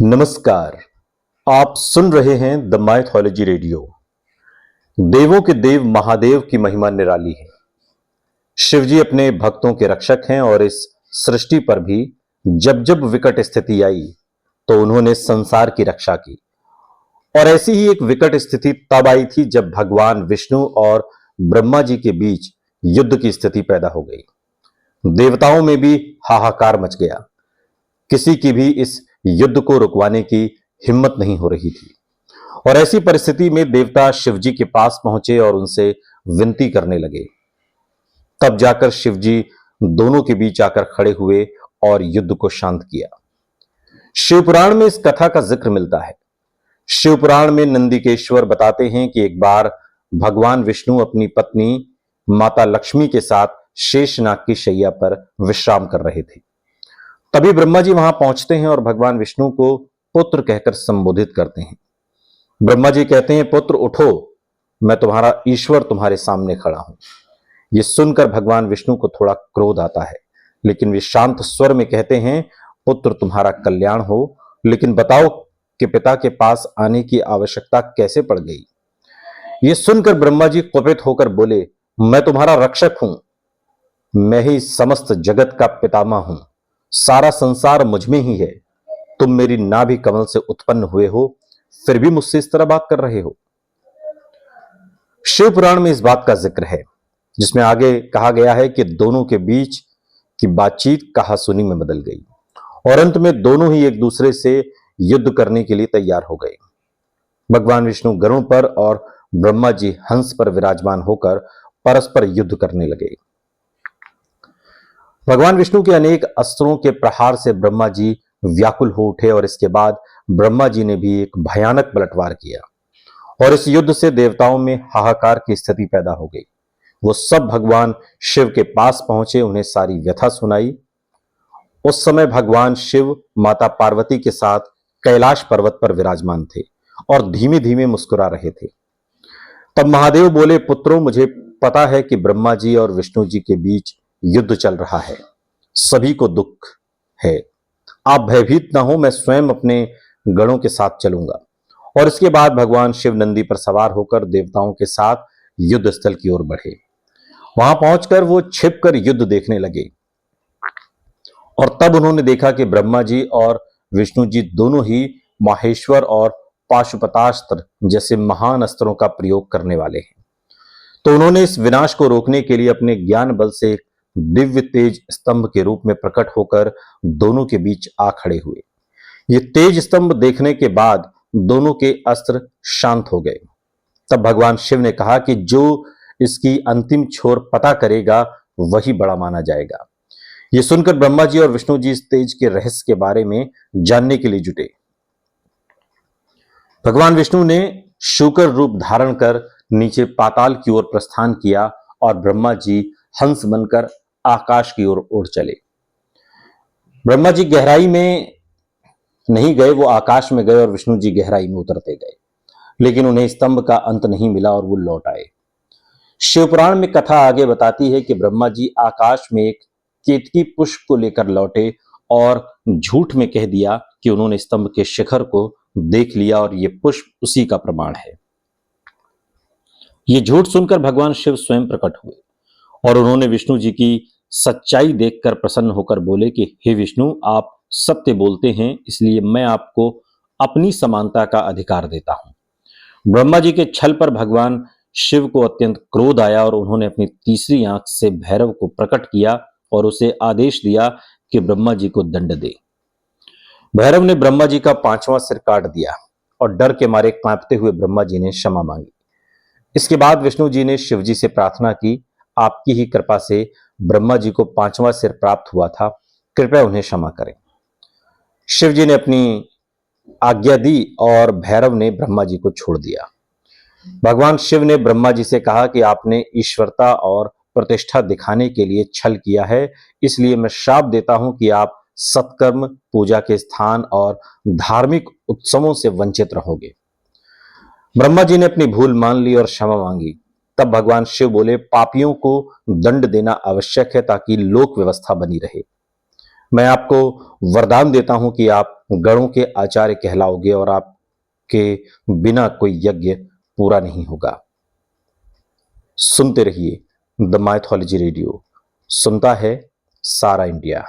नमस्कार। आप सुन रहे हैं द माइथोलॉजी रेडियो। देवों के देव महादेव की महिमा निराली है। शिवजी अपने भक्तों के रक्षक हैं और इस सृष्टि पर भी जब जब विकट स्थिति आई तो उन्होंने संसार की रक्षा की। और ऐसी ही एक विकट स्थिति तब आई थी जब भगवान विष्णु और ब्रह्मा जी के बीच युद्ध की स्थिति पैदा हो गई। देवताओं में भी हाहाकार मच गया। किसी की भी इस युद्ध को रुकवाने की हिम्मत नहीं हो रही थी। और ऐसी परिस्थिति में देवता शिवजी के पास पहुंचे और उनसे विनती करने लगे। तब जाकर शिवजी दोनों के बीच आकर खड़े हुए और युद्ध को शांत किया। शिवपुराण में इस कथा का जिक्र मिलता है। शिवपुराण में नंदिकेश्वर बताते हैं कि एक बार भगवान विष्णु अपनी पत्नी माता लक्ष्मी के साथ शेषनाग की शैया पर विश्राम कर रहे थे। तभी ब्रह्मा जी वहां पहुंचते हैं और भगवान विष्णु को पुत्र कहकर संबोधित करते हैं। ब्रह्मा जी कहते हैं, पुत्र उठो, मैं तुम्हारा ईश्वर तुम्हारे सामने खड़ा हूं। यह सुनकर भगवान विष्णु को थोड़ा क्रोध आता है, लेकिन वे शांत स्वर में कहते हैं, पुत्र तुम्हारा कल्याण हो, लेकिन बताओ कि पिता के पास आने की आवश्यकता कैसे पड़ गई। यह सुनकर ब्रह्मा जी कुपित होकर बोले, मैं तुम्हारा रक्षक हूं, मैं ही समस्त जगत का पितामह हूं, सारा संसार मुझ में ही है। तुम मेरी नाभि कमल से उत्पन्न हुए हो, फिर भी मुझसे इस तरह बात कर रहे हो। शिव पुराण में इस बात का जिक्र है, जिसमें आगे कहा गया है कि दोनों के बीच की बातचीत कहासुनी में बदल गई और अंत में दोनों ही एक दूसरे से युद्ध करने के लिए तैयार हो गए। भगवान विष्णु गरुड़ पर और ब्रह्मा जी हंस पर विराजमान होकर परस्पर युद्ध करने लगे। भगवान विष्णु के अनेक अस्त्रों के प्रहार से ब्रह्मा जी व्याकुल हो उठे और इसके बाद ब्रह्मा जी ने भी एक भयानक पलटवार किया और इस युद्ध से देवताओं में हाहाकार की स्थिति पैदा हो गई। वो सब भगवान शिव के पास पहुंचे, उन्हें सारी व्यथा सुनाई। उस समय भगवान शिव माता पार्वती के साथ कैलाश पर्वत पर विराजमान थे और धीमे धीमे मुस्कुरा रहे थे। तब महादेव बोले, पुत्रों, मुझे पता है कि ब्रह्मा जी और विष्णु जी के बीच युद्ध चल रहा है, सभी को दुख है। आप भयभीत ना हो, मैं स्वयं अपने गणों के साथ चलूंगा। और इसके बाद भगवान शिव नंदी पर सवार होकर देवताओं के साथ युद्ध स्थल की ओर बढ़े। वहां पहुंचकर वो छिपकर युद्ध देखने लगे और तब उन्होंने देखा कि ब्रह्मा जी और विष्णु जी दोनों ही माहेश्वर और पाशुपतास्त्र जैसे महान अस्त्रों का प्रयोग करने वाले हैं। तो उन्होंने इस विनाश को रोकने के लिए अपने ज्ञान बल से दिव्य तेज स्तंभ के रूप में प्रकट होकर दोनों के बीच आ खड़े हुए। ये तेज स्तंभ देखने के बाद दोनों के अस्त्र शांत हो गए। तब भगवान शिव ने कहा कि जो इसकी अंतिम छोर पता करेगा वही बड़ा माना जाएगा। ये सुनकर ब्रह्मा जी और विष्णु जी इस तेज के रहस्य के बारे में जानने के लिए जुटे। भगवान विष्णु ने शूकर रूप धारण कर नीचे पाताल की ओर प्रस्थान किया और ब्रह्मा जी हंस बनकर आकाश की ओर उड़ चले। ब्रह्मा जी गहराई में नहीं गए, वो आकाश में गए और विष्णु जी गहराई में उतरते गए, लेकिन उन्हें स्तंभ का अंत नहीं मिला और वो लौट आए। शिवपुराण में कथा आगे बताती है कि ब्रह्मा जी आकाश में एक केतकी पुष्प को लेकर लौटे और झूठ में कह दिया कि उन्होंने स्तंभ के शिखर को देख लिया और ये पुष्प उसी का प्रमाण है। ये झूठ सुनकर भगवान शिव स्वयं प्रकट हुए और उन्होंने विष्णु जी की सच्चाई देखकर प्रसन्न होकर बोले कि हे विष्णु, आप सत्य बोलते हैं, इसलिए मैं आपको अपनी समानता का अधिकार देता हूं। ब्रह्मा जी के छल पर भगवान शिव को अत्यंत क्रोध आया और उन्होंने अपनी तीसरी आंख से भैरव को प्रकट किया और उसे आदेश दिया कि ब्रह्मा जी को दंड दे। भैरव ने ब्रह्मा जी का 5वां सिर काट दिया और डर के मारे कांपते हुए ब्रह्मा जी ने क्षमा मांगी। इसके बाद विष्णु जी ने शिव जी से प्रार्थना की, आपकी ही कृपा से ब्रह्मा जी को 5वां सिर प्राप्त हुआ था, कृपया उन्हें क्षमा करें। शिव जी ने अपनी आज्ञा दी और भैरव ने ब्रह्मा जी को छोड़ दिया। भगवान शिव ने ब्रह्मा जी से कहा कि आपने ईश्वरता और प्रतिष्ठा दिखाने के लिए छल किया है, इसलिए मैं श्राप देता हूं कि आप सत्कर्म, पूजा के स्थान और धार्मिक उत्सवों से वंचित रहोगे। ब्रह्मा जी ने अपनी भूल मान ली और क्षमा मांगी। तब भगवान शिव बोले, पापियों को दंड देना आवश्यक है ताकि लोक व्यवस्था बनी रहे। मैं आपको वरदान देता हूं कि आप गणों के आचार्य कहलाओगे और आपके बिना कोई यज्ञ पूरा नहीं होगा। सुनते रहिए द माइथोलॉजी रेडियो, सुनता है सारा इंडिया।